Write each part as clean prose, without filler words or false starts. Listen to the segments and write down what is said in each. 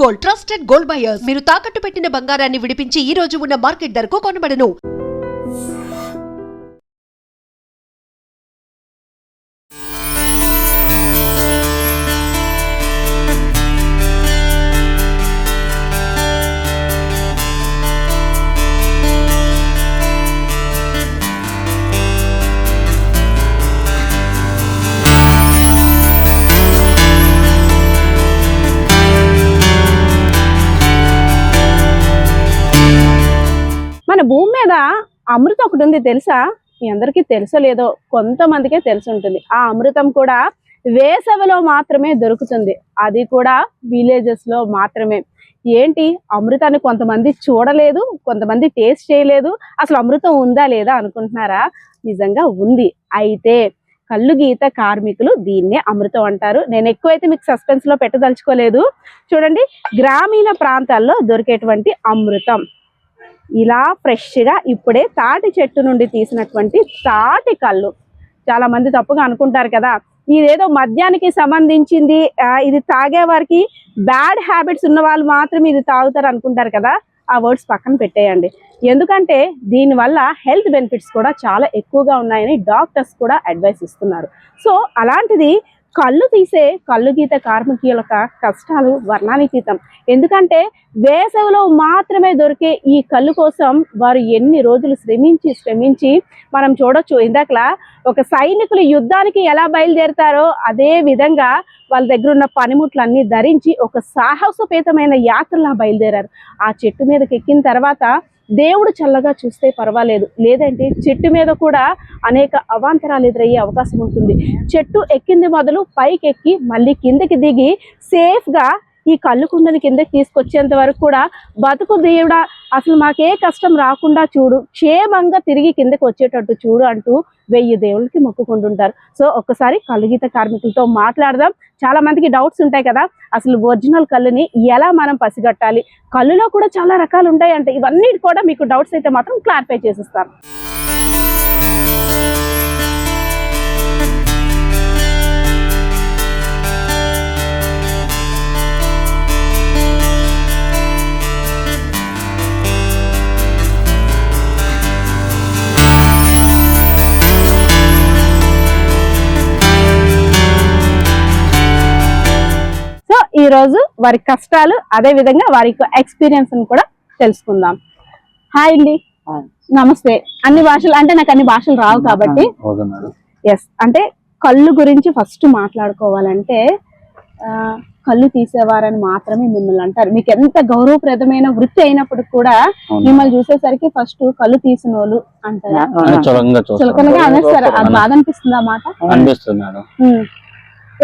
Gold, trusted gold buyers. మీరు తాకట్టు పెట్టిన బంగారాన్ని విడిపించి ఈ రోజు ఉన్న మార్కెట్ ధరకు కొనబడను. మన భూమి మీద అమృతం ఒకటి ఉంది తెలుసా? మీ అందరికీ తెలుసో లేదో, కొంతమందికే తెలిసి ఉంటుంది. ఆ అమృతం కూడా వేసవిలో మాత్రమే దొరుకుతుంది, అది కూడా విలేజెస్ లో మాత్రమే. ఏంటి, అమృతాన్ని కొంతమంది చూడలేదు, కొంతమంది టేస్ట్ చేయలేదు, అసలు అమృతం ఉందా లేదా అనుకుంటున్నారా? నిజంగా ఉంది. అయితే కళ్ళు గీత కార్మికులు దీన్నే అమృతం అంటారు. నేను ఎక్కువైతే మీకు సస్పెన్స్ లో పెట్టదలుచుకోలేదు. చూడండి, గ్రామీణ ప్రాంతాల్లో దొరికేటువంటి అమృతం ఇలా ఫ్రెష్ గా ఇప్పుడే తాటి చెట్టు నుండి తీసినటువంటి తాటి కళ్ళు. చాలా మంది తప్పుగా అనుకుంటారు కదా, ఇదేదో మద్యానికి సంబంధించింది, ఇది తాగే వారికి బ్యాడ్ హ్యాబిట్స్ ఉన్న వాళ్ళు మాత్రమే ఇది తాగుతారు అనుకుంటారు కదా. ఆ వర్డ్స్ పక్కన పెట్టేయండి. ఎందుకంటే దీనివల్ల హెల్త్ బెనిఫిట్స్ కూడా చాలా ఎక్కువగా ఉన్నాయని డాక్టర్స్ కూడా అడ్వైస్ ఇస్తున్నారు. సో అలాంటిది కళ్ళు తీసే కళ్ళు గీత కార్మికుల కష్టాలు వర్ణాతీతం. ఎందుకంటే వేసవిలో మాత్రమే దొరికే ఈ కళ్ళు కోసం వారు ఎన్ని రోజులు శ్రమించి మనం చూడొచ్చు. ఇందాకలా ఒక సైనికులు యుద్ధానికి ఎలా బయలుదేరుతారో అదే విధంగా వాళ్ళ దగ్గర ఉన్న పనిముట్లన్నీ ధరించి ఒక సాహసోపేతమైన యాత్రలా బయలుదేరారు. ఆ చెట్టు మీదకి ఎక్కిన తర్వాత దేవుడు చల్లగా చూస్తే పర్వాలేదు, లేదంటే చెట్టు మీద కూడా అనేక అవాంతరాలు ఎదురయ్యే అవకాశం ఉంటుంది. చెట్టు ఎక్కింది మొదలు పైకి ఎక్కి మళ్ళీ కిందకి దిగి సేఫ్గా ఈ కళ్ళు కుండని కిందకి తీసుకొచ్చేంత వరకు కూడా బతుకు దేవుడా, అసలు మాకే కష్టం రాకుండా చూడు, క్షేమంగా తిరిగి కిందకి వచ్చేటట్టు చూడు అంటూ 1000 దేవుళ్ళకి మొక్కుకుంటుంటారు. సో ఒక్కసారి కళ్ళు గీత కార్మికులతో మాట్లాడదాం. చాలా మందికి డౌట్స్ ఉంటాయి కదా, అసలు ఒరిజినల్ కళ్ళుని ఎలా మనం పసిగట్టాలి, కళ్ళులో కూడా చాలా రకాలు ఉంటాయి అంటే, ఇవన్నీ కూడా మీకు డౌట్స్ అయితే మాత్రం క్లారిఫై చేసిస్తాను. ఈ రోజు వారి కష్టాలు, అదే విధంగా వారి ఎక్స్పీరియన్స్ కూడా తెలుసుకుందాం. హాయ్ అండి, నమస్తే. అన్ని భాషలు అంటే నాకు అన్ని భాషలు రావు కాబట్టి ఎస్, అంటే కళ్ళు గురించి ఫస్ట్ మాట్లాడుకోవాలంటే కళ్ళు తీసేవారని మాత్రమే మిమ్మల్ని అంటారు. మీకు ఎంత గౌరవప్రదమైన వృత్తి అయినప్పుడు కూడా మిమ్మల్ని చూసేసరికి ఫస్ట్ కళ్ళు తీసిన వాళ్ళు అంటారు, చులకనగా అనేస్తారు. అది బాధ అనిపిస్తుంది ఆ మాట?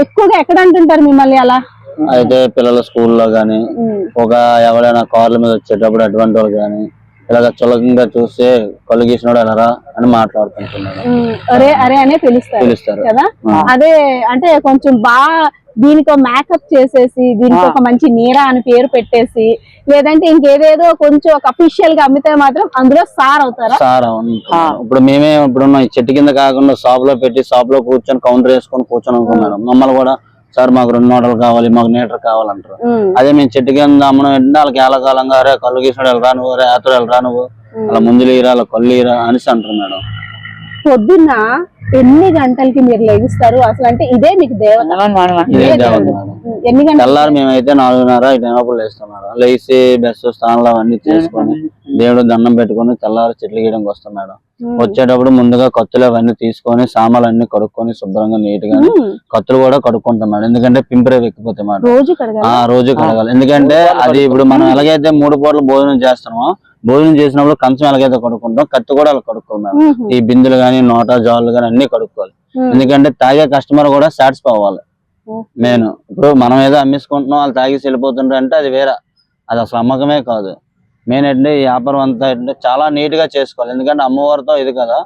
ఎక్కువగా ఎక్కడ అంటుంటారు మిమ్మల్ని అలా? అయితే పిల్లల స్కూల్లో గానీ, ఒక ఎవరైనా కార్ల మీద వచ్చేటప్పుడు అటువంటి వాళ్ళు గానీ ఇలాగ చులకంగా చూస్తే కళ్ళు గీసినాడు అనరా అని మాట్లాడుతుంటున్నాడు. అరే అరే అనే పిలుస్తారు కదా. అదే అంటే కొంచెం బాగా దీనికి మేకప్ చేసేసి, దీనికి ఒక మంచి నీరా అని పేరు పెట్టేసి, లేదంటే ఇంకేదేదో కొంచెం ఒక అఫీషియల్ గా అమ్మితే మాత్రం అందులో సార్ అవుతారా? సార్ ఇప్పుడు మేమే ఇప్పుడున్న చెట్టు కింద కాకుండా షాప్ లో పెట్టి షాప్ లో కూర్చొని కౌంటర్ వేసుకొని కూర్చొని అనుకున్నాడు. మమ్మల్ని కూడా సార్ మాకు 2 మోడల్ కావాలి, మాకు నీటర్ కావాలంటారు. అదే మేము చెట్టు కింద అమ్మడం ఏంటంటే వాళ్ళకి ఏళ్ళకాలంగా అరే కళ్ళు గీసినాడు వెళ్ళరా నువ్వు, రే ఆతురు వెళ్ళరా నువ్వు, అలా ముందులు ఈరా అలా కళ్ళు ఈరా అనేసి అంటారు మేడం. పొద్దున్న ఎన్ని గంటలకి మీరు లెగిస్తారు అసలు? అంటే ఇదే మీకు దేవత. ఇదే దేవత మేడం. ఎన్ని గంటలు? తెల్లారు మేమైతే 4:30 ఈ టైంలో లేస్తాం మేడం. లేచి బెస్ట్ స్థానాలు అవన్నీ చేసుకొని దేవుడు దండం పెట్టుకుని తెల్లారు చెట్లు గీయడానికి వస్తాం మేడం. వచ్చేటప్పుడు ముందుగా కత్తులు అవన్నీ తీసుకొని సామాన్లు అన్ని కడుక్కొని శుభ్రంగా నీట్ గా కత్తులు కూడా కడుక్కుంటాం మేడం. ఎందుకంటే పింపరేవి ఎక్కిపోతాయి మేడం, రోజు కడగాలి. ఎందుకంటే అది ఇప్పుడు మనం ఎలాగైతే 3 పూటలు భోజనం చేస్తామో, భోజనం చేసినప్పుడు కంచం ఎలాగైతే కడుక్కుంటాం, కత్తి కూడా అలా కడుక్కోవాలి మేడం. ఈ బిందులు గానీ, నోటా జాలు గానీ అన్ని కడుక్కోవాలి. ఎందుకంటే తాగే కస్టమర్ కూడా సాటిస్ఫై అవ్వాలి. మెయిన్ ఇప్పుడు మనం ఏదో అమ్మేసుకుంటున్నాం, వాళ్ళు తాగేసి వెళ్ళిపోతుంటారు అంటే అది వేరే, అది అసలు అమ్మకమే కాదు. మెయిన్ ఏంటంటే ఈ వ్యాపారం అంతా ఏంటంటే చాలా నీట్ గా చేసుకోవాలి. ఎందుకంటే అమ్మవారితో ఇది కదా,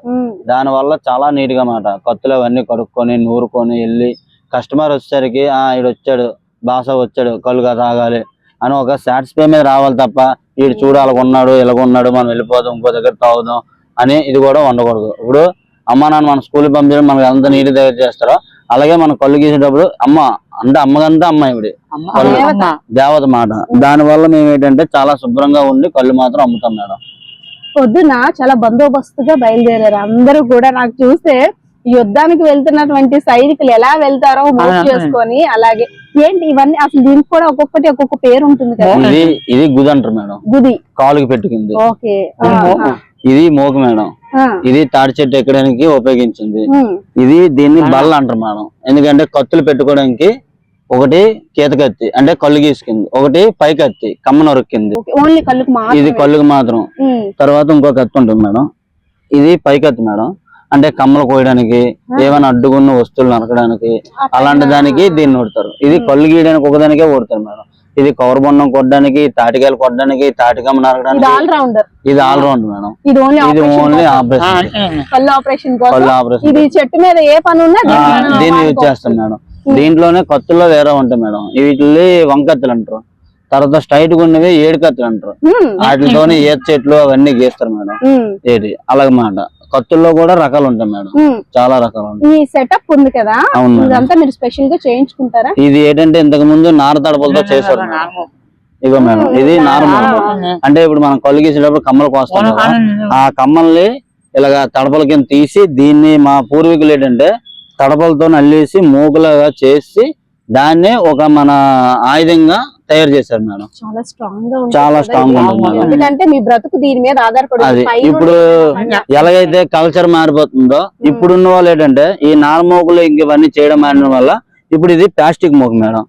దాని వల్ల చాలా నీట్ గా మాట కత్తులు అవన్నీ కడుక్కొని నూరుకొని వెళ్ళి కస్టమర్ వచ్చేసరికి ఈడు వచ్చాడు, బాస వచ్చాడు, కళ్ళుగా తాగాలి అని ఒక సాటిస్ఫై మీద రావాలి తప్ప వీడు చూడాలనుకున్నాడు ఇలాగున్నాడు మనం వెళ్ళిపోదాం ఇంకో దగ్గర తాగుదాం అని ఇది కూడా ఉండకూడదు. ఇప్పుడు అమ్మ నాన్న మన స్కూల్కి పంపించడం మనకు ఎంత నీటి దగ్గర చేస్తారో అలాగే మనం కళ్ళు గీసేటప్పుడు అమ్మ అంటే అమ్మకంటే అమ్మ ఇవిడి దేవత మాట. దాని వల్ల మేము ఏంటంటే చాలా శుభ్రంగా ఉండి కళ్ళు మాత్రం అమ్ముతాం మేడం. పొద్దున చాలా బందోబస్తుగా బయలుదేరారు అందరూ కూడా. నాకు చూస్తే యుద్ధానికి వెళ్తున్నటువంటి సైనికులు ఎలా వెళ్తారో మూవ్ చేసుకొని అలాగే. ఏంటి ఇవన్నీ అసలు? దీనికి కూడా ఒక్కొక్కటి ఒక్కొక్క పేరు ఉంటుంది కదా. ఇది గుది అంటారు మేడం, గుది కాలుకి పెట్టుకుంది. ఓకే. ఇది మోకు మేడం, ఇది తాడి చెట్టు ఎక్కడానికి ఉపయోగించింది. ఇది దీన్ని బల్ల అంటారు మేడం, ఎందుకంటే కత్తులు పెట్టుకోవడానికి. ఒకటి కీతకత్తి అంటే కళ్ళు గీసుకుంది, ఒకటి పై కత్తి కమ్మ నొరుక్కింది, ఓన్లీ కళ్ళుకు ఇది కళ్ళుకు మాత్రం. తర్వాత ఇంకో కత్తి ఉంటుంది మేడం, ఇది పై కత్తి మేడం, అంటే కమ్మలు కోయడానికి, ఏమైనా అడ్డుకున్న వస్తువులు నరకడానికి, అలాంటి దానికి దీన్ని కొడతారు. ఇది కళ్ళు గీయడానికి ఒకదానికే కొడతారు మేడం. ఇది కవర్ బొండం కొట్టడానికి, తాటికాయలు కొట్టడానికి, తాటికమ్మ నరకడానికి. ఇది ఆల్ రౌండ్ మేడం. ఇది ఓన్లీ ఆపరేషన్, కళ్ళు ఆపరేషన్. కళ్ళు ఆపరేషన్. ఇది చెట్టు మీద ఏ పని ఉన్నా దీన్ని యూజ్ చేస్తాం మేడం. దీంట్లోనే కత్తుల్లో వేరే ఉంటాయి మేడం, వీటిని వంకత్తులు అంటారు. తర్వాత స్ట్రైట్ గా ఉన్నవి ఏడు కత్తులు అంటారు, వాటితోనే ఏ చెట్లు అవన్నీ గీస్తారు మేడం. ఏది అలాగమాట. కత్తుల్లో కూడా రకాలు ఉంటాయి మేడం, చాలా రకాలు ఉంటాయి. ఈ సెటప్ ఉంది కదా, ఇదంతా మీరు స్పెషల్ గా చేయించుకుంటారా? ఇది ఏంటంటే ఇంతకు ముందు నార తడపలతో చేశారు మేడం. ఇగో మేడం, ఇది నార్మల్. అంటే ఇప్పుడు మనం కళ్ళు గీసేటప్పుడు కమ్మలు కోస్తాం కదా, ఆ కమ్మల్ని ఇలాగా తడపల కింద తీసి దీన్ని మా పూర్వీకులు ఏంటంటే తడపలతో అల్లేసి మూగులాగా చేసి దాన్నే ఒక మన ఆయుధంగా తయారు చేశారు మేడం. చాలా స్ట్రాంగ్ గా చాలా స్ట్రాంగ్ ఉంటుంది. ఎందుకంటే మీ బ్రతుకు దీని మీద ఆధారపడి. అది ఇప్పుడు ఎలాగైతే కల్చర్ మారిపోతుందో ఇప్పుడున్న వాళ్ళు ఏంటంటే ఈ నార్మోకులు ఇవన్నీ చేయడం మారిన వల్ల ఇప్పుడు ఇది ప్లాస్టిక్ మోకు మేడం.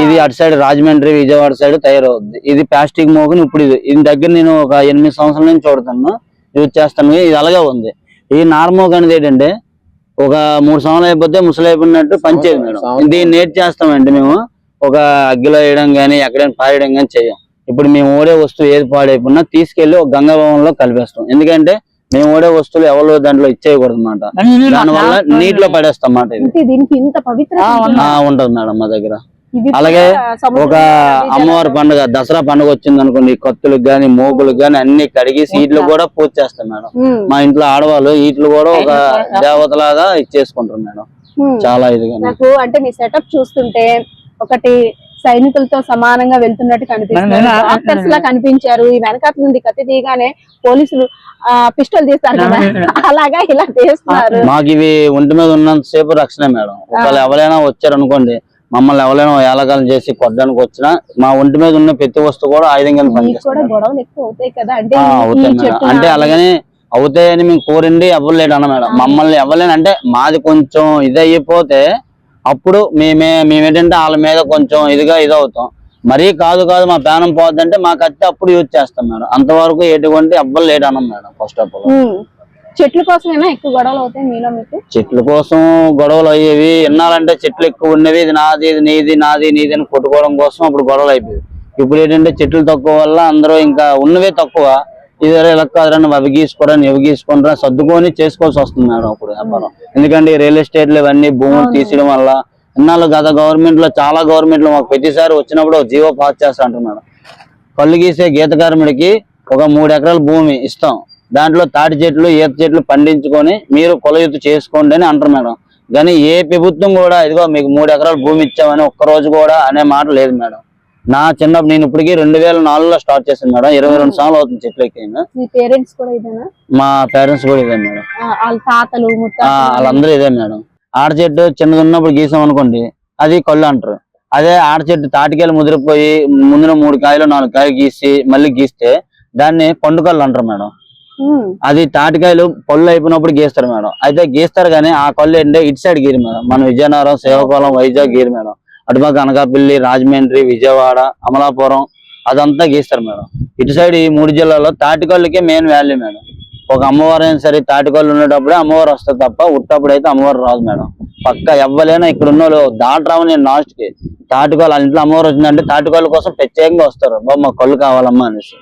ఇది అటు సైడ్ రాజమండ్రి విజయవాడ సైడ్ తయారవుద్ది. ఇది ప్లాస్టిక్ మోకుని ఇప్పుడు ఇది దగ్గర నేను ఒక 8 సంవత్సరాల నుంచి చూడతాను, యూజ్ చేస్తాను. ఇది అలాగే ఉంది. ఈ నార్మోక్ అనేది ఏంటంటే ఒక 3 సంవత్సరాలు అయిపోతే ముసలి అయిపోయినట్టు పనిచేయదు మేడం. దీన్ని నేట్ చేస్తామంటే మేము ఒక అగ్గిలో వేయడం గానీ ఎక్కడైనా పారేయడం గానీ చెయ్యం. ఇప్పుడు మేము ఓడే వస్తువు ఏది పాడైపోయినా తీసుకెళ్లి ఒక గంగా భవనంలో కలిపేస్తాం. ఎందుకంటే మేము ఓడే వస్తువులు ఎవరో దాంట్లో ఇచ్చేయకూడదు అనమాట. దానివల్ల నీటిలో పడేస్తాం అన్నమాట. ఉంటది మేడం మా దగ్గర. అలాగే ఒక అమ్మవారి పండుగ దసరా పండుగ వచ్చింది అనుకోండి, కత్తులకు గాని మోకులకు గాని అన్ని కడిగి సీట్లు కూడా పూజ చేస్తాం మేడం. మా ఇంట్లో ఆడవాళ్ళు వీటిలో కూడా ఒక దేవతలాగా ఇచ్చేసుకుంటారు మేడం. చాలా ఇదిగా నాకు అంటే మీ సెటప్ చూస్తుంటే ఒకటి సైనికులతో సమానంగా వెళ్తున్నట్టు కనిపిస్తుంది, లా కనిపించారు. ఈ వెనకాల నుండి కత్తి తీయగానే పోలీసులు పిస్టల్ తీస్తారు కదా, అలాగా ఇలా తీస్తున్నారు. మాకు ఇవి ఒంటి మీద ఉన్నంత సేపు రక్షణ మేడం. ఒకవేళ ఎవరైనా వచ్చారు అనుకోండి, మమ్మల్ని ఎవరైనా ఏలకాలం చేసి కొట్టడానికి వచ్చినా మా ఒంటి మీద ఉన్న ప్రతి వస్తువు కూడా ఆయుధంగా పనిచేస్తుంది. గొడవలు ఎక్కువ అవుతాయి కదా, అంటే అలాగని అవుతాయని మేము కోరిండి ఎవ్వలేడు అన్న మేడం. మమ్మల్ని ఎవ్వలేని అంటే మాది కొంచెం ఇది అయిపోతే అప్పుడు మేమేంటంటే వాళ్ళ మీద కొంచెం ఇదిగా ఇదవుతాం. మరీ కాదు మా ప్రాణం పోద్దంటే మా కత్తి అప్పుడు యూజ్ చేస్తాం మేడం. అంతవరకు ఎటువంటి ఎవ్వరు లేడు అన్నాం మేడం. ఫస్ట్ ఆఫ్ ఆల్ చెట్ల కోసమైనా ఎక్కువ గొడవలు అవుతాయి మీలో మీకు? చెట్ల కోసం గొడవలు అయ్యేవి. ఎన్నాలంటే చెట్లు ఎక్కువ ఉన్నవి, ఇది నాది ఇది నీది నాది నీది అని కొట్టుకోవడం కోసం అప్పుడు గొడవలు అయిపోయి. ఇప్పుడు ఏంటంటే చెట్లు తక్కువ వల్ల అందరూ ఇంకా ఉన్నవే తక్కువ, ఇది ఇలా కాదురా అవి గీసుకోవడానికి ఇవి గీసుకుంటారా సర్దుకొని చేసుకోవాల్సి వస్తుంది మేడం అప్పుడు వ్యాపారం. ఎందుకంటే రియల్ ఎస్టేట్లు ఇవన్నీ భూములు తీసేయడం వల్ల ఇన్నాళ్ళు గత గవర్నమెంట్ లో చాలా గవర్నమెంట్ లో మాకు ప్రతిసారి వచ్చినప్పుడు జీవో పాస్ చేస్తా అంటారు మేడం. కళ్ళు గీసే గీత కార్మికుడికి ఒక 3 ఎకరాల భూమి ఇస్తాం, దాంట్లో తాటి చెట్లు ఈత చెట్లు పండించుకొని మీరు కొలయుత్తు చేసుకోండి అని అంటారు మేడం. కానీ ఏ ప్రభుత్వం కూడా ఇదిగో మీకు 3 ఎకరాల భూమి ఇచ్చామని ఒక్కరోజు కూడా అనే మాట లేదు మేడం. నా చిన్నప్పుడు నేను ఇప్పటికి 2004లో స్టార్ట్ చేశాను మేడం. 22 సంవత్సరాలు అవుతుంది చెట్లు ఎక్కిన. మా పేరెంట్స్ కూడా ఇదే మేడం, వాళ్ళందరూ ఇదే మేడం. ఆడ చెట్టు చిన్నది ఉన్నప్పుడు గీసాం అనుకోండి అది కళ్ళు అంటారు. అదే ఆడ చెట్టు తాటికాయలు ముదిరిపోయి ముందున 3 కాయలు 4 కాయలు గీసి మళ్ళీ గీస్తే దాన్ని పండు కళ్ళు అంటారు మేడం. అది తాటికాయలు పళ్ళు అయిపోయినప్పుడు గీస్తారు మేడం. అయితే గీస్తారు కానీ ఆ కళ్ళు ఏంటంటే ఇటు సైడ్ గీరు మేడం. మన విజయనగరం, శ్రీకాకుళం, వైజాగ్ గీరు మేడం. అటుపక్క అనకాపల్లి, రాజమండ్రి, విజయవాడ, అమలాపురం అదంతా గీస్తారు మేడం. ఇటు సైడ్ ఈ 3 జిల్లాల్లో తాటికళ్ళకే మెయిన్ వాల్యూ మేడం. ఒక అమ్మవారు అయినా సరే తాటికళ్ళు ఉండేటప్పుడే అమ్మవారు వస్తుంది తప్ప ఉట్టప్పుడు అయితే అమ్మవారు రాదు మేడం. పక్క ఎవ్వలేనా ఇక్కడ ఉన్న వాళ్ళు దాటరావు. నేను లాస్ట్ కి తాటికళ్ళు ఇంట్లో అమ్మవారు వచ్చిందంటే తాటికళ్ళ కోసం ప్రత్యేకంగా వస్తారు, బాబు మాకు కళ్ళు కావాలమ్మా అనేసి.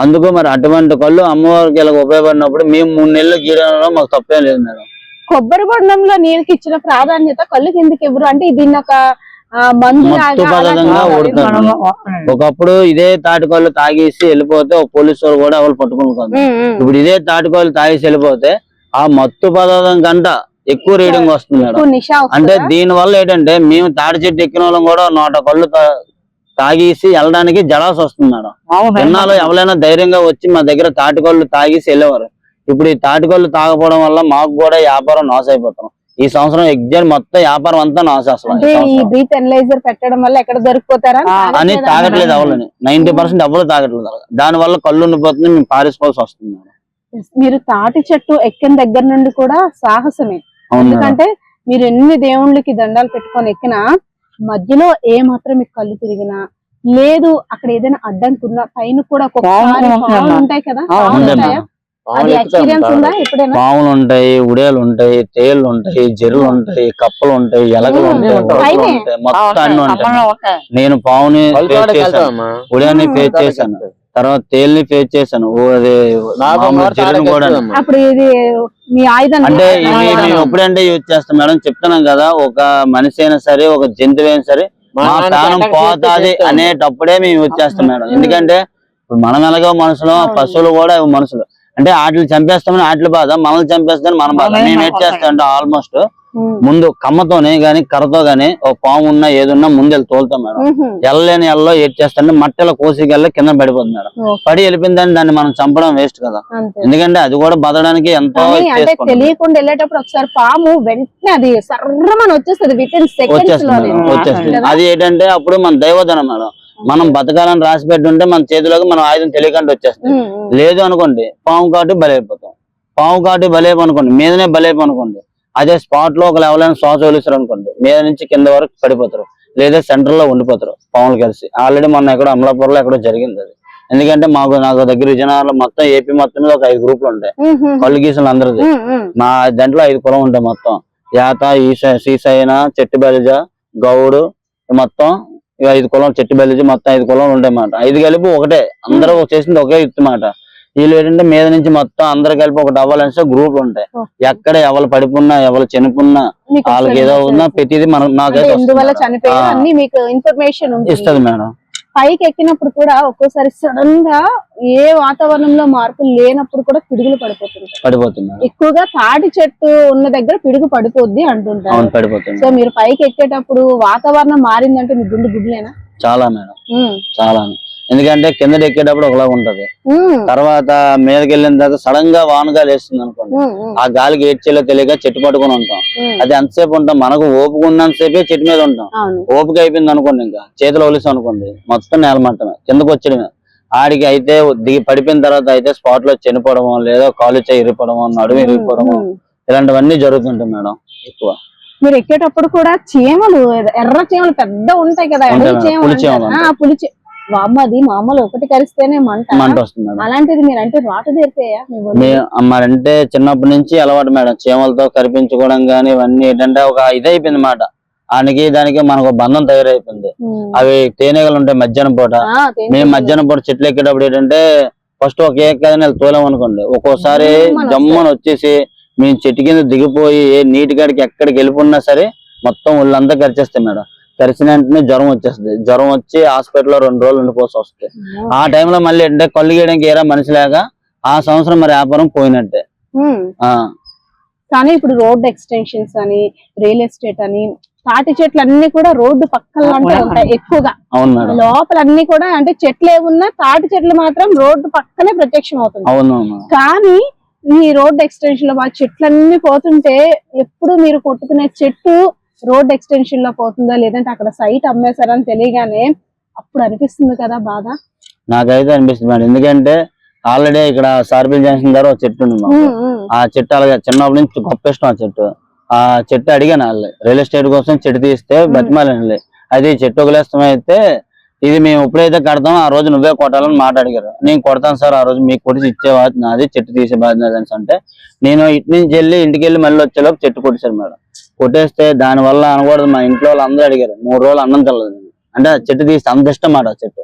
అందుకు మరి అటువంటి కళ్ళు అమ్మవారికి ఇలా ఉపయోగపడినప్పుడు మేము 3 నెలలు గీయడంలో మాకు తప్పేం లేదు మేడం. కొబ్బరి బొండంలో నీళ్ళకి ఇచ్చిన ప్రాధాన్యత కళ్ళుకి ఎందుకు ఇవ్వరు? అంటే దీన్ని ఒక మత్తు పదార్థంగా ఓడుతారు. ఒకప్పుడు ఇదే తాటికళ్ళు తాగేసి వెళ్ళిపోతే పోలీసు వాళ్ళు కూడా ఎవరు పట్టుకుంటారు. ఇప్పుడు ఇదే తాటికళ్ళు తాగేసి వెళ్ళిపోతే ఆ మత్తు పదార్థం కంట ఎక్కువ రీడింగ్ వస్తుంది మేడం. నిషా అంటే దీని వల్ల ఏంటంటే మేము తాడి చెట్టు ఎక్కిన వాళ్ళం కూడా 100 కళ్ళు తాగేసి వెళ్ళడానికి జడాస్ వస్తుంది మేడం. ఎన్నాళ్ళు ఎవరైనా ధైర్యంగా వచ్చి మా దగ్గర తాటికళ్ళు తాగేసి వెళ్ళేవారు. ఇప్పుడు ఈ తాటికళ్ళు తాగపోవడం వల్ల మాకు కూడా వ్యాపారం నాశ అయిపోతాం. ఈ సంవత్సరం ఎగ్జామ్ మొత్తం వ్యాపారం అంతా నాశ అసలు బ్రీత్ ఎనలైజర్ పెట్టడం వల్ల ఎక్కడ దొరికిపోతారా అని తాగట్లేదు ఎవరిని. 90% ఎవరు తాగట్లేదు. దాని వల్ల కళ్ళు ఉండిపోతుంది, మేము పారిపోవాల్సి వస్తుంది మేడం. మీరు తాటి చెట్టు ఎక్కిన దగ్గర నుండి కూడా సాహసమే. ఎందుకంటే మీరు ఎన్ని దేవుళ్ళకి దండాలు పెట్టుకొని ఎక్కినా మధ్యలో ఏ మాత్రం మీకు కళ్ళు తిరిగినా లేదు, అక్కడ ఏదైనా అడ్డంకున్నా పైన కూడా పాములు ఉంటాయి కదా, అది ఎక్స్పీరియన్స్ ఉందా ఎప్పుడైనా? పాములు ఉంటాయి, ఉడేలు ఉంటాయి, తేళ్లు ఉంటాయి, జెర్రులు ఉంటాయి, కప్పలు ఉంటాయి, ఎలకలు ఉంటాయి, మొత్తం అన్ని ఉంటాయి. నేను పావుని ఫేస్ చేశాను, ఉడేని ఫేస్ చేశాను, తర్వాత తేలిని ఫేస్ చేశాను, జెర్రుని కూడా. అప్పుడు ఇది మీ ఆయుధం అంటే ఇవి మేము ఎప్పుడంటే యూజ్ చేస్తాం మేడం. చెప్తున్నాం కదా, ఒక మనిషి అయినా సరే ఒక జంతువు అయినా సరే మా ప్రాణం పోతాది అనేటప్పుడే మేము యూజ్ చేస్తాం మేడం. ఎందుకంటే ఇప్పుడు మనం ఎలాగో మనుషులు, పశువులు కూడా మనుషులు. అంటే వాటిని చంపేస్తామని వాటి బాధ, మనల్ని చంపేస్తామని మన బాధ. మేము ఏం చేస్తాం అంటే ఆల్మోస్ట్ ముందు కమ్మతోనే గాని కర్రతో గాని ఒక పాము ఉన్నా ఏదున్నా ముందు వెళ్ళి తోలుతాం మేడం. ఎల్లలేని ఎల్లో ఏడ్ చేస్తాంటే మట్టెల కోసికెళ్ళి కింద పడిపోతుంది మేడం. పడి వెళ్ళిపోయిందని దాన్ని మనం చంపడం వేస్ట్ కదా. ఎందుకంటే అది కూడా బతకడానికి ఎంతో తెలియకుండా వెళ్ళేటప్పుడు ఒకసారి పాము వెంటనే అది సర్రమని వచ్చేస్తుంది, వచ్చేస్తుంది. అది ఏంటంటే అప్పుడు మన దైవధనం మేడం. మనం బతకాలని రాసి పెట్టుంటే మన చేతిలోకి మనం ఆయుధం తెలియకుండా వచ్చేస్తుంది. లేదు అనుకోండి పాము కాటు బలైపోతాం. పాము కాటు బలేపు అనుకోండి, మీదనే బలేపు అనుకోండి, అదే స్పాట్ లో ఒక ఎవరైనా శ్వాస వదిలిస్తారు అనుకోండి, మీద నుంచి కింద వరకు పడిపోతారు, లేదా సెంటర్ లో ఉండిపోతారు పాములు కలిసి. ఆల్రెడీ మొన్న ఎక్కడో అమలాపూర్లో ఎక్కడో జరిగింది అది. ఎందుకంటే నాకు దగ్గర విజయనగరంలో మొత్తం ఏపీ మొత్తం మీద ఒక 5 గ్రూపులు ఉంటాయి, కళ్ళు గీసులు అందరిది. మా దాంట్లో 5 కులం ఉంటాయి మొత్తం. యాత, శ్రీశైన, చెట్టు బలిజ, గౌడు, మొత్తం 5 కులం, చెట్టు బలిజ మొత్తం 5 కులం ఉంటాయి మాట. 5 కలిపి ఒకటే, అందరూ చేసింది ఒకే యుక్తి మాట. వీళ్ళు ఏంటంటే మీద నుంచి మొత్తం అందరు కలిపి ఒకటి అవ్వాలంటే గ్రూపులు ఉంటాయి. ఎక్కడ ఎవరు పడిపోన్నా ఎవరు చనిపోన్నా వాళ్ళకి ఏదో ఉన్నా ప్రతిదీ మనం నాకైతే ఇస్తుంది మేడం. పైకి ఎక్కినప్పుడు కూడా ఒక్కోసారి సడన్ గా ఏ వాతావరణంలో మార్పులు లేనప్పుడు కూడా పిడుగులు పడిపోతుంది. ఎక్కువగా తాటి చెట్టు ఉన్న దగ్గర పిడుగు పడిపోద్ది అంటుంటారు. సో మీరు పైకి ఎక్కేటప్పుడు వాతావరణం మారిందంటే మీ గుండె గుడ్లేనా? చాలా మేడం, చాలా. ఎందుకంటే కింద ఎక్కేటప్పుడు ఒకలాగా ఉంటది, తర్వాత మీదకి వెళ్ళిన తర్వాత సడన్ గా వానగాలి వేస్తుంది అనుకోండి, ఆ గాలికి ఏడ్చేలో తెలియక చెట్టు పట్టుకుని ఉంటాం. అది ఎంతసేపు ఉంటాం, మనకు ఓపిక ఉన్నంత సేపే చెట్టు మీద ఉంటాం. ఓపిక అయిపోయింది అనుకోండి, ఇంకా చేతులు ఒలిసాం అనుకోండి, మొత్తం నేలమట్టమే, కిందకు వచ్చడమే. ఆడికి అయితే దిగి పడిపోయిన తర్వాత అయితే స్పాట్ లో చనిపోవడమో, లేదా కాలు చేయి ఇరిపోవడమో, నడుము ఇరిగిపోవడమో, ఇలాంటివన్నీ జరుగుతుంటాయి మేడం. ఎక్కువ మీరు ఎక్కేటప్పుడు కూడా చీమలు, ఎర్ర చీమలు పెద్ద ఉంటాయి కదా, పులిచి అది మామూలు ఒకటి కరిస్తేనే మంట వస్తుంది. అలాంటిది మీరు అంటే రాట తీరిపోయా? మరంటే చిన్నప్పటి నుంచి అలవాటు మేడం, చీమలతో కరిపించుకోవడం గానీ ఇవన్నీ ఏంటంటే ఒక ఇదైపోయింది మాట. దానికి మనకు బంధం తయారైపోయింది. అవి తేనెగలు ఉంటాయి మధ్యాహ్నం పూట. మేము మధ్యాహ్నం పూట చెట్లు ఎక్కేటప్పుడు ఏంటంటే ఫస్ట్ ఒక ఏకదని తోలాం అనుకోండి, ఒక్కోసారి జమ్మని వచ్చేసి మేము చెట్టు కింద దిగిపోయి నీటి కాడికి ఎక్కడికి వెళ్ళిపోయినా సరే మొత్తం ఒళ్ళంతా కరిచేస్తాయి మేడం. కరిచిన వెంటనే జ్వరం వచ్చేస్తుంది. జ్వరం వచ్చి హాస్పిటల్లో 2 రోజులు ఉండిపోసి వస్తుంది. ఆ టైంలో మళ్ళీ ఏంటంటే కళ్ళు గీయడానికి ఏరా మనిషి లేక ఆ సంవత్సరం మరి వ్యాపారం పోయినట్టే. కానీ ఇప్పుడు రోడ్ ఎక్స్టెన్షన్స్ అని, రియల్ ఎస్టేట్ అని, తాటి చెట్లు అన్ని కూడా రోడ్డు పక్కన ఉంటాయి ఎక్కువగా. లోపల అన్ని కూడా అంటే చెట్లు ఏమున్నా తాటి చెట్లు మాత్రం రోడ్డు పక్కనే ప్రత్యక్షం అవుతుంది. కానీ ఈ రోడ్ ఎక్స్టెన్షన్ లో మా చెట్లన్నీ పోతుంటే ఎప్పుడు మీరు కొట్టుకునే చెట్టు రోడ్ ఎక్స్టెన్షన్ లో పోతుందా, లేదంటే అక్కడ సైట్ అమ్మేశారని తెలియగానే అప్పుడు అనిపిస్తుంది కదా బాధ? నాకైతే అనిపిస్తుంది మేడం. ఎందుకంటే ఆల్రెడీ ఇక్కడ సార్బిల్ జంక్షన్ దగ్గర ఒక చెట్టు ఉంది. ఆ చెట్టు అలాగే చిన్నప్పటి నుంచి గొప్ప ఇష్టం. ఆ చెట్టు అడిగాను వాళ్ళు రియల్ ఎస్టేట్ కోసం చెట్టు తీస్తే బతిమాలండి. అది చెట్టు ఒకలేస్తమైతే ఇది మేము ఎప్పుడైతే కడతామో ఆ రోజు నువ్వే కొట్టాలని మాట అడిగారు. నేను కొడతాను సార్, ఆ రోజు మీకు కొట్టి ఇచ్చే బాధ్యత నాది, చెట్టు తీసే బాధ్యత అంటే నేను ఇటు నుంచి వెళ్ళి ఇంటికి వెళ్ళి మళ్ళీ వచ్చేలోపు చెట్టు కొట్టేశారు మేడం. కొట్టేస్తే దాని వల్ల అనకూడదు, మా ఇంట్లో వాళ్ళు అందరూ అడిగారు. 3 రోజులు అన్నం తెల్లదు. అంటే చెట్టు తీస్తే అంత ఇష్టం మాట చెట్టు.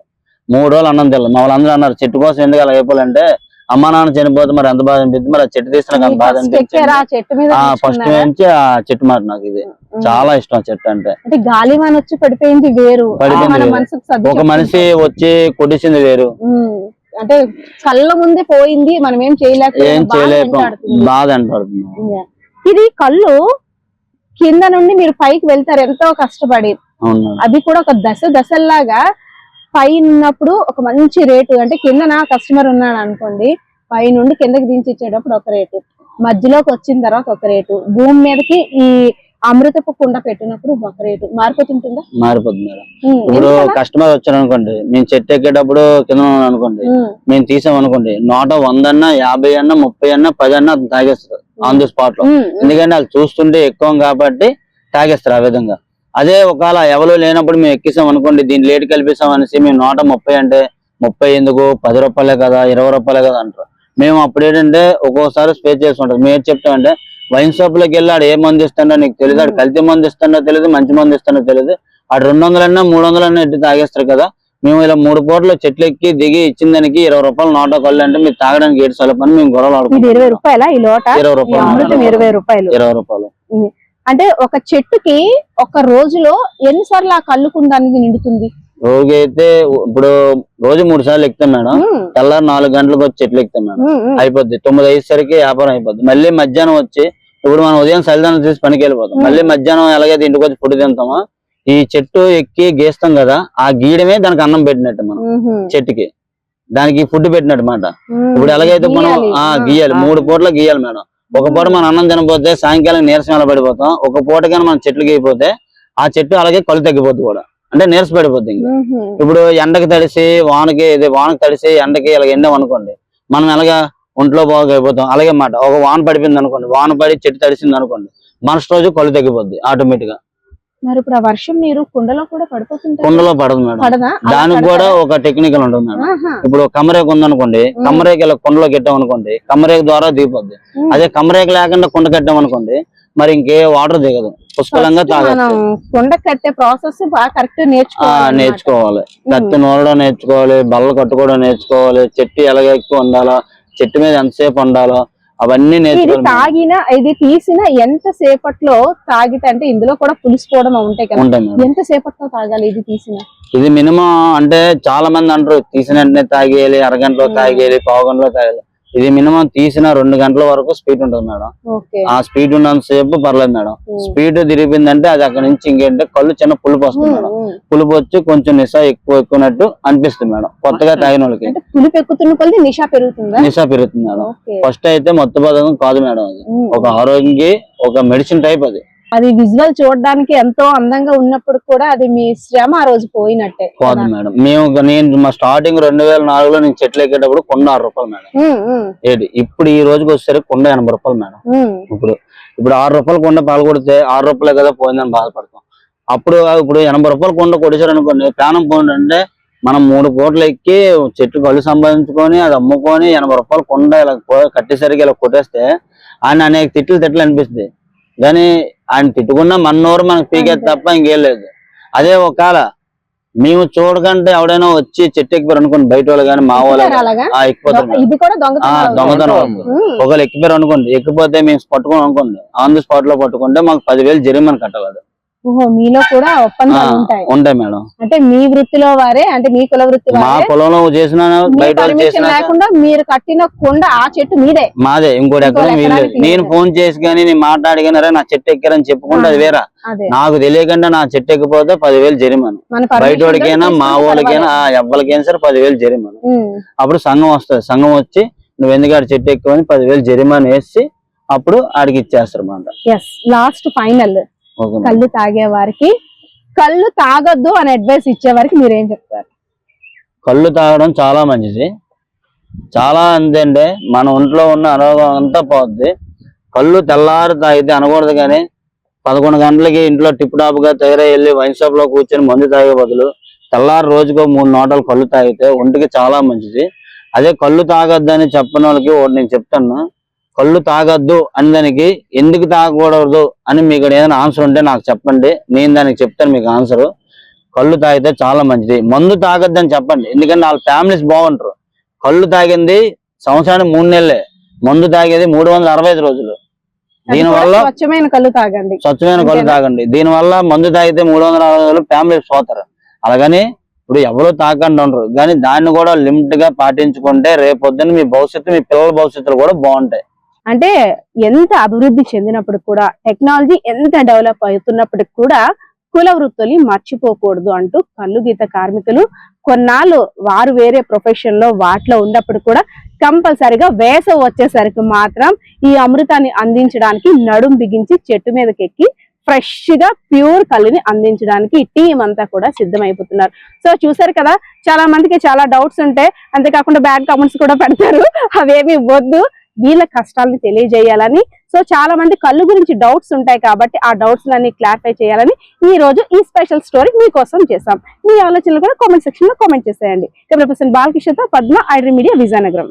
3 రోజులు అన్నం తెల్లదు. మా వాళ్ళందరూ అన్నారు చెట్టు కోసం ఎందుకు అలా అయిపోవాలంటే అమ్మా నాన్న చనిపోతే మరి ఎంత బాధ అనిపిస్తుంది, మరి ఆ చెట్టు తీస్తే నాకు బాధ అనిపించింది. ఫస్ట్ నుంచి ఆ చెట్టు మాట నాకు ఇది చాలా ఇష్టం. చెట్టు అంటే గాలివాన వచ్చి పడిపోయింది వేరు, ఒక మనిషి వచ్చి కొట్టేసింది వేరు. అంటే కళ్ళ ముందే పోయింది, మనం ఏం చేయలేక బాధ అంటాడుతుంది. ఇది కళ్ళు కింద నుండి మీరు పైకి వెళ్తారు ఎంతో కష్టపడి, అవును మేడం. అది కూడా ఒక దశల్లాగా పైన ఉన్నప్పుడు ఒక మంచి రేటు, అంటే కింద కస్టమర్ ఉన్నాడు అనుకోండి, పై నుండి కిందకి దించి ఇచ్చేటప్పుడు ఒక రేటు, మధ్యలోకి వచ్చిన తర్వాత ఒక రేటు, భూమి మీదకి ఈ అమృతపు కుండ పెట్టినప్పుడు ఒక రేటు మారిపోతుంటుందా? మారిపోతుంది మేడం. ఇప్పుడు కస్టమర్ వచ్చారు అనుకోండి, మేము చెట్టు ఎక్కేటప్పుడు కింద ఉన్నాం అనుకోండి, మేము తీసాం అనుకోండి, 100 అన్నా 50 అన్నా 30 అన్నా 10 అన్నా తాగేస్తారు ఆన్ ది స్పాట్ లో. ఎందుకంటే వాళ్ళు చూస్తుంటే ఎక్కువ కాబట్టి తాగేస్తారు ఆ విధంగా. అదే ఒకవేళ ఎవరు లేనప్పుడు మేము ఎక్కిసాం అనుకోండి, దీన్ని లేట్ కల్పిస్తాం అనేసి మేము 130 అంటే 30 ఎందుకు, 10 రూపాయలే కదా 20 రూపాయలే కదా అంటారు. మేము అప్పుడు ఏంటంటే ఒక్కోసారి స్పేస్ చేసుకుంటాం. మేము చెప్తామంటే వైన్ షాప్ లోకి వెళ్ళి ఆడు ఏ మంది ఇస్తాడో నీకు తెలియదు, ఆడు కల్తీ మంది ఇస్తాడో తెలియదు, మంచి మంది ఇస్తాడో తెలియదు, ఆడు 200 అన్నా 300 అన్నా ఎట్టి తాగేస్తారు కదా. మేము ఇలా 3 పూటలు చెట్లు ఎక్కి దిగి ఇచ్చిన దానికి 20 రూపాయలు నోట కళ్ళు అంటే మీరు తాగడానికి 7 సార్లు పని మేము గొడవలు ఆడుకుంటాం. 20 రూపాయల ఈ లోట? 20 రూపాయలు. 20 రూపాయలు. 20 రూపాయలు. అంటే ఒక చెట్టుకి ఒక రోజులో ఎన్నిసార్లు ఆ కళ్ళు కుండ అనేది నిండుతుంది? రోజు అయితే ఇప్పుడు రోజు 3 సార్లు ఎక్కుతాం మేడం. తెల్లారు 4 గంటలకు వచ్చి చెట్లు ఎక్కుతాం మేడం, అయిపోద్ది. 9 అయ్యేసరికి వ్యాపారం అయిపోద్ది. మళ్ళీ మధ్యాహ్నం వచ్చి, ఇప్పుడు మనం ఉదయం సలిదానం తీసి పనికి వెళ్ళిపోతాం, మళ్ళీ మధ్యాహ్నం ఎలాగైతే ఇంటికి వచ్చి ఫుడ్ తింటామో, ఈ చెట్టు ఎక్కి గీస్తాం కదా, ఆ గీయడమే దానికి అన్నం పెట్టినట్టు మనం చెట్టుకి, దానికి ఫుడ్ పెట్టినట్టు మాట. ఇప్పుడు ఎలాగైతే మనం గీయాలి, 3 పూటలు గీయాలి మేడం. ఒక పూట మనం అన్నం తినకపోతే సాయంకాలం నీరసం ఎలా పడిపోతాం, ఒక పూట కానీ మనం చెట్లు గీయిపోతే ఆ చెట్టు అలాగే కళ్ళు తగ్గిపోద్ది కూడా, అంటే నీరస పడిపోద్ది. ఇప్పుడు ఎండకి తడిసి వానకి తడిసి ఎండకి ఇలా ఎండాం అనుకోండి, మనం ఎలాగా ఒంట్లో బాగా అయిపోతాం. అలాగే మాట ఒక వాన పడిపోయింది అనుకోండి, వాన పడి చెట్టు తడిసింది అనుకోండి, మరుసటి రోజు కళ్ళు తగ్గిపోద్ది ఆటోమేటిక్ గా. మరి ఇప్పుడు ఆ వర్షం నీరు కుండలో కూడా పడిపోతుంది? కుండలో పడదు మేడం, దానికి కూడా ఒక టెక్నికల్ ఉంటుంది మేడం. ఇప్పుడు కమ్మరేక ఉందనుకోండి, కమ్మరేక ఇలా కుండలో కట్టాం అనుకోండి, కమ్మరేక ద్వారా దిగిపోద్ది. అదే కమ్మరేక లేకుండా కుండ కట్టాం అనుకోండి, మరి ఇంకే వాటర్ దిగదు, పుష్కలంగా తాగొచ్చు. కుండ కట్టే ప్రాసెస్ బాగా కరెక్ట్ నేర్చుకోవాలి. కత్తి నూరడం నేర్చుకోవాలి, బల్ల కట్టుకోవడం నేర్చుకోవాలి, చెట్టు ఎలాగ ఎక్కువ ఉండాలో, చెట్టు మీద ఎంతసేపు ఉండాలో అవన్నీ నేర్చుకోవాలి. ఇది తీసిన ఎంత సేపట్లో తాగితే, అంటే ఇందులో కూడా పులిసిపోవడం ఉంటాయి కదా, ఎంత సేపట్లో తాగాలి ఇది తీసిన? ఇది మినిమం అంటే చాలా మంది అంటారు తీసిన వెంటనే తాగేయాలి, అరగంటలో తాగేయాలి, పావు గంటలో తాగేయాలి. ఇది మినిమం తీసిన 2 గంటల వరకు స్పీడ్ ఉంటుంది మేడం. ఆ స్పీడ్ ఉన్నంత సేపు పర్లేదు మేడం. స్పీడ్ తిరిగిపోయిందంటే అది అక్కడ నుంచి ఇంకేంటే కళ్ళు చిన్న పులుపు వస్తుంది మేడం. పులుపు వచ్చి కొంచెం నిశా ఎక్కువనట్టు అనిపిస్తుంది మేడం కొత్తగా తాగిన వాళ్ళకి. పులుపు ఎక్కుతున్న కొద్దీ నిశా పెరుగుతుంది మేడం. ఫస్ట్ అయితే మత్తు పదార్థం కాదు మేడం, అది ఒక ఆరోగ్యానికి ఒక మెడిసిన్ టైప్. అది విజువల్ చూడడానికి ఎంతో అందంగా ఉన్నప్పుడు కూడా అది మీ శ్రమ ఆ రోజు పోయినట్టే కాదు మేడం. నేను మా స్టార్టింగ్ 2004లో నేను చెట్లు ఎక్కేటప్పుడు కొండ 6 రూపాయలు మేడం. ఇప్పుడు ఈ రోజుకి వచ్చేసరికి కొండ 80 రూపాయలు మేడం. ఇప్పుడు 6 రూపాయలు కొండ పాలు కొడితే 6 రూపాయలే కదా పోయిందని బాధపడతాం. ఇప్పుడు 80 రూపాయలు కొండ కొట్టేశారు అనుకోండి, ప్రాణం పోయిందంటే మనం 3 పూటలు ఎక్కి చెట్టు కళ్ళు సంపాదించుకొని అది అమ్ముకొని 80 రూపాయలు కొండ ఇలా కట్టేసరికి ఇలా కొట్టేస్తే ఆయన అనేక తిట్లు అనిపిస్తుంది. కానీ ఆయన తిట్టుకున్నా మన్నోరు మనకు పీకేది తప్ప ఇంకేం లేదు. అదే ఒకవేళ మేము చూడకంటే ఎవడైనా వచ్చి చెట్టు ఎక్కిపోయారు అనుకోండి, బయట వాళ్ళు కానీ మా వాళ్ళు ఎక్కిపోతారు. దొంగతనం ఒకవేళ ఎక్కిపోయారు అనుకోండి, ఎక్కిపోతే మేము పట్టుకోం అనుకోండి, ఆన్ ది స్పాట్ లో పట్టుకుంటే మాకు 10,000 జరిమానా కట్టగలదు. మీలో కూడా ఒప్పందాలు ఉంటాయి మేడం. అంటే మీ వృత్తిలో వారే, అంటే మీ కుల వృత్తి మా పొలంలో చేసిన లేకుండా మీరు కట్టిన కొండ ఆ చెట్టు మాదే, ఇంకోటి ఎక్కడ నేను ఫోన్ చేసి కానీ నేను మాట్లాడి కానీ నా చెట్టు ఎక్కారని చెప్పుకుంటే అది వేరా. నాకు తెలియకుండా నా చెట్టు ఎక్కిపోతే 10,000 జరిమానా. బయట వాడికైనా మా వాళ్ళకైనా ఎవరికైనా సరే 10,000 జరిమానా. అప్పుడు సంఘం వస్తుంది, సంఘం వచ్చి నువ్వు ఎందుకు చెట్టు ఎక్కువని 10,000 జరిమానా వేసి అప్పుడు ఆడికి ఇచ్చేస్తారు అన్నమాట. లాస్ట్ ఫైనల్ కళ్ళు తాగే వారికి, కళ్ళు తాగొద్దు అని అడ్వైస్ ఇచ్చే వారికి మీరేం చెప్తారు? కళ్ళు తాగడం చాలా మంచిది, చాలా అంతే. మన ఒంట్లో ఉన్న అనారోగ్యం అంతా పోద్ది. కళ్ళు తెల్లారు తాగితే అనకూడదు, కానీ 11 గంటలకి ఇంట్లో టిప్ టాప్ గా తయారై వెళ్ళి వైన్ షాప్ లో కూర్చొని మందు తాగే బదులు తెల్లారు రోజుకో 3 నోటలు కళ్ళు తాగితే ఒంటికి చాలా మంచిది. అదే కళ్ళు తాగొద్దని చెప్పని వాళ్ళకి నేను చెప్తాను, కళ్ళు తాగొద్దు అని దానికి ఎందుకు తాగకూడదు అని మీకు ఏదైనా ఆన్సర్ ఉంటే నాకు చెప్పండి, నేను దానికి చెప్తాను మీకు ఆన్సర్. కళ్ళు తాగితే చాలా మంచిది. మందు తాగొద్దు అని చెప్పండి, ఎందుకంటే వాళ్ళ ఫ్యామిలీస్ బాగుంటారు. కళ్ళు తాగింది సంవత్సరానికి 3 నెలలే, మందు తాగేది 365 రోజులు. దీనివల్ల స్వచ్ఛమైన కళ్ళు తాగండి. దీనివల్ల మందు తాగితే 360 రోజులు ఫ్యామిలీస్ పోతారు. అలాగని ఇప్పుడు ఎవరు తాకండి ఉండరు, కానీ దాన్ని కూడా లిమిట్ గా పాటించుకుంటే రేపొద్దున మీ భవిష్యత్తు, మీ పిల్లల భవిష్యత్తులు కూడా బాగుంటాయి. అంటే ఎంత అభివృద్ధి చెందినప్పుడు కూడా, టెక్నాలజీ ఎంత డెవలప్ అవుతున్నప్పటికి కూడా కుల వృత్తులు మర్చిపోకూడదు అంటూ కల్లు గీత కార్మికులు కొన్నాళ్ళు వారు వేరే ప్రొఫెషన్ లో వాటిలో ఉన్నప్పుడు కూడా కంపల్సరిగా వేసవి వచ్చేసరికి మాత్రం ఈ అమృతాన్ని అందించడానికి నడుం బిగించి చెట్టు మీదకి ఎక్కి ఫ్రెష్ గా ప్యూర్ కల్లుని అందించడానికి టీం అంతా కూడా సిద్ధమైపోతున్నారు. సో చూసారు కదా, చాలా మందికి చాలా డౌట్స్ ఉంటాయి, అంతేకాకుండా బ్యాడ్ కామెంట్స్ కూడా పెడతారు. అవేమి వద్దు, వీళ్ళ కష్టాలను తెలియజేయాలని. సో చాలా మంది కళ్ళు గురించి డౌట్స్ ఉంటాయి కాబట్టి ఆ డౌట్స్ అన్ని క్లారిఫై చేయాలని ఈ రోజు ఈ స్పెషల్ స్టోరీ మీకోసం చేశాం. మీ ఆలోచనలు కూడా కామెంట్ సెక్షన్ లో కామెంట్ చేసేయండి. కెమెరా పర్సన్ బాలకృష్ణతో పద్మ, ఐడ్రీ మీడియా, విజయనగరం.